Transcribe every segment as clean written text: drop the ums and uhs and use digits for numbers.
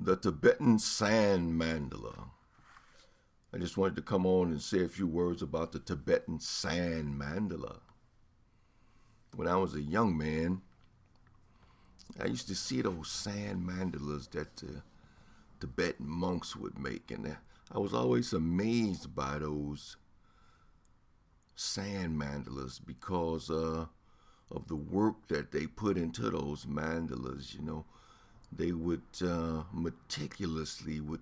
The Tibetan Sand Mandala. I just wanted to come on and say a few words about the Tibetan Sand Mandala. When I was a young man, I used to see those sand mandalas that the Tibetan monks would make, and I was always amazed by those sand mandalas because of the work that they put into those mandalas. They would meticulously with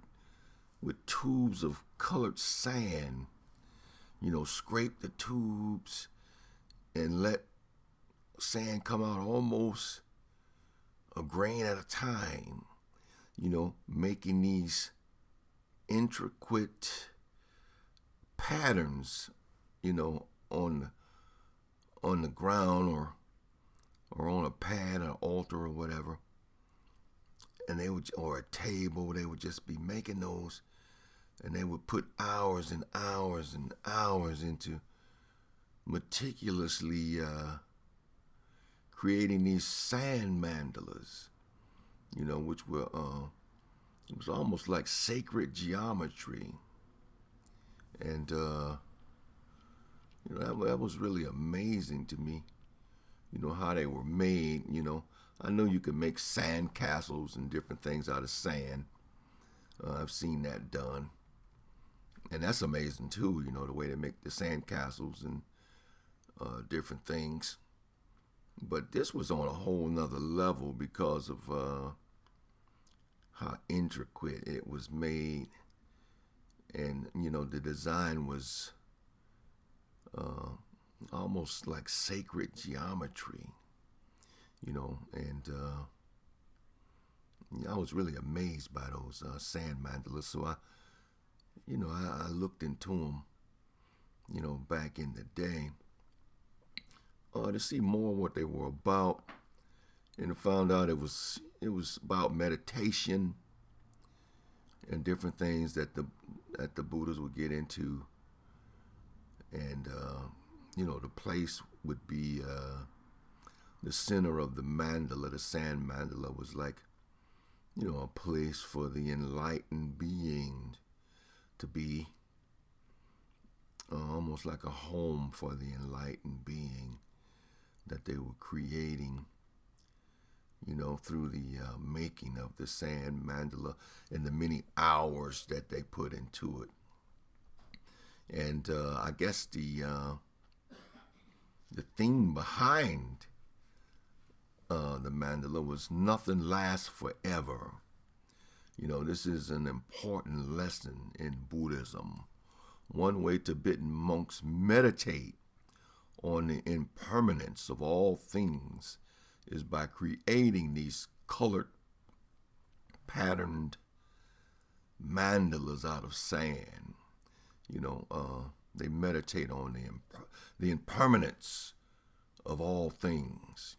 tubes of colored sand, scrape the tubes and let sand come out almost a grain at a time, making these intricate patterns, on the ground or on a pad, an altar or whatever. And they would, or a table, they would just be making those, and they would put hours and hours and hours into meticulously creating these sand mandalas, which were it was almost like sacred geometry, and that was really amazing to me. How they were made. I know you can make sand castles and different things out of sand. I've seen that done, and that's amazing too. The way they make the sand castles and different things. But this was on a whole nother level because of how intricate it was made, and the design was almost like sacred geometry. And I was really amazed by those sand mandalas. So I looked into them, back in the day, to see more what they were about, and I found out it was about meditation and different things that the Buddhas would get into, and the place would be the center of the mandala. The sand mandala was like a place for the enlightened being to be, almost like a home for the enlightened being that they were creating, through the making of the sand mandala and the many hours that they put into it. And I guess the theme behind the mandala was nothing lasts forever. This is an important lesson in Buddhism. One way Tibetan monks meditate on the impermanence of all things is by creating these colored, patterned mandalas out of sand. They meditate on the impermanence of all things.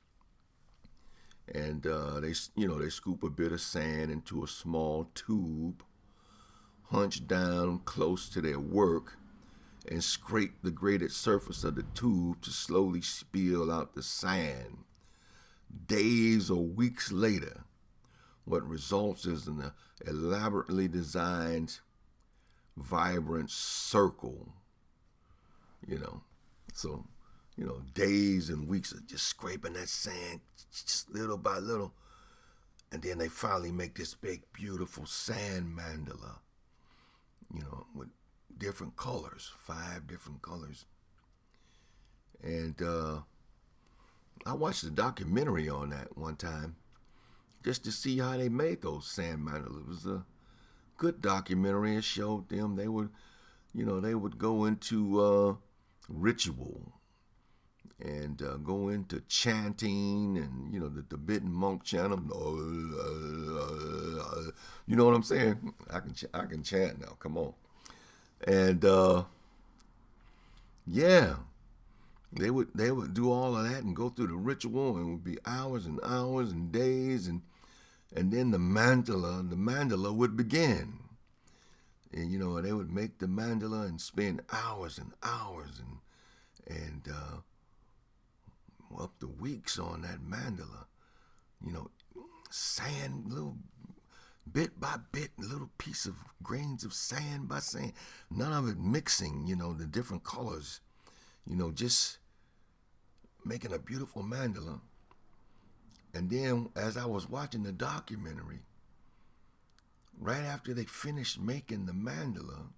And they scoop a bit of sand into a small tube, hunch down close to their work, and scrape the grated surface of the tube to slowly spill out the sand. Days or weeks later, what results is an elaborately designed, vibrant circle. So days and weeks of just scraping that sand, just little by little, and then they finally make this big, beautiful sand mandala, with different colors, 5 different colors. And I watched a documentary on that one time, just to see how they made those sand mandalas. It was a good documentary. It showed them they would go into ritual and go into chanting, and the Tibetan monk chant them. You know what I'm saying? I can chant now. Come on. And yeah, they would do all of that and go through the ritual, and it would be hours and hours and days, and then the mandala would begin. And they would make the mandala and spend hours and hours and up to weeks on that mandala. Sand, little bit by bit, little piece of grains of sand by sand, none of it mixing, the different colors, just making a beautiful mandala. And then as I was watching the documentary, right after they finished making the mandala,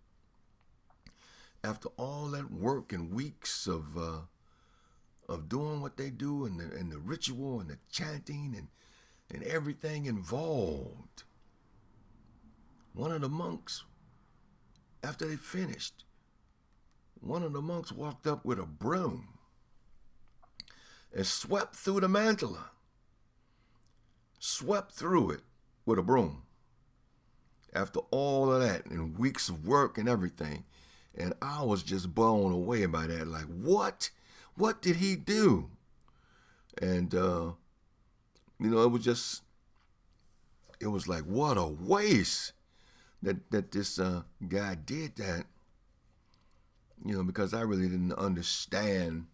after all that work and weeks of doing what they do and the ritual and the chanting and everything involved, one of the monks, after they finished, one of the monks walked up with a broom and swept through the mandala, swept through it with a broom after all of that and weeks of work and everything. And I was just blown away by that. Like, what? What did he do? And, it was like, what a waste that this guy did that, because I really didn't understand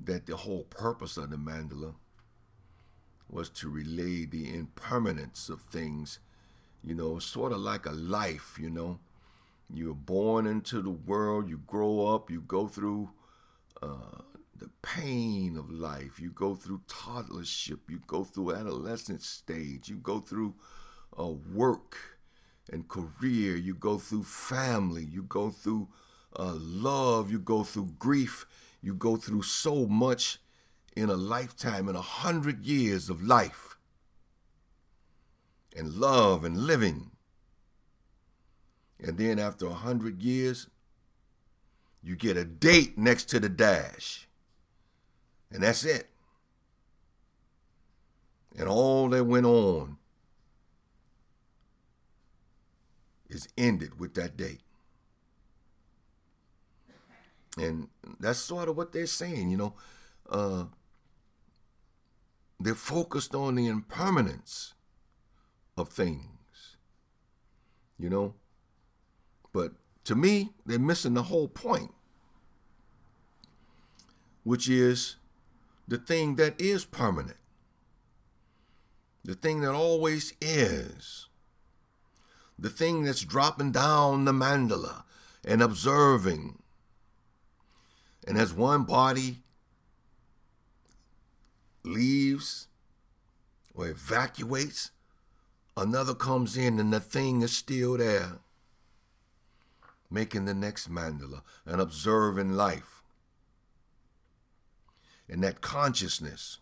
that the whole purpose of the mandala was to relay the impermanence of things, sort of like a life, You're born into the world, you grow up, you go through the pain of life, you go through toddlership, you go through adolescent stage, you go through work and career, you go through family, you go through love, you go through grief, you go through so much in a lifetime, in 100 years of life and love and living. And then after 100 years, you get a date next to the dash. And that's it. And all that went on is ended with that date. And that's sort of what they're saying, they're focused on the impermanence of things, But to me, they're missing the whole point, which is the thing that is permanent, the thing that always is, the thing that's dropping down the mandala and observing. And as one body leaves or evacuates, another comes in and the thing is still there, making the next mandala and observing life. And that consciousness,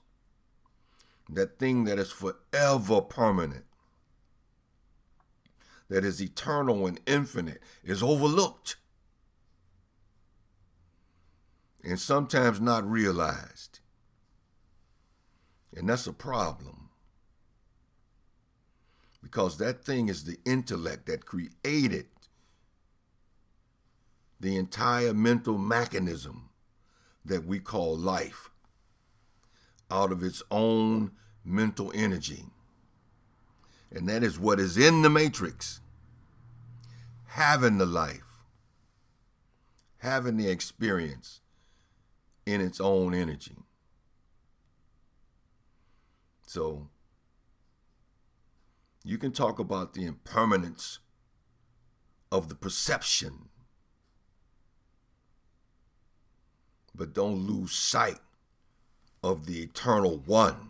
that thing that is forever permanent, that is eternal and infinite, is overlooked and sometimes not realized. And that's a problem, because that thing is the intellect that created the entire mental mechanism that we call life out of its own mental energy. And that is what is in the matrix, having the life, having the experience in its own energy. So you can talk about the impermanence of the perception, but don't lose sight of the eternal one.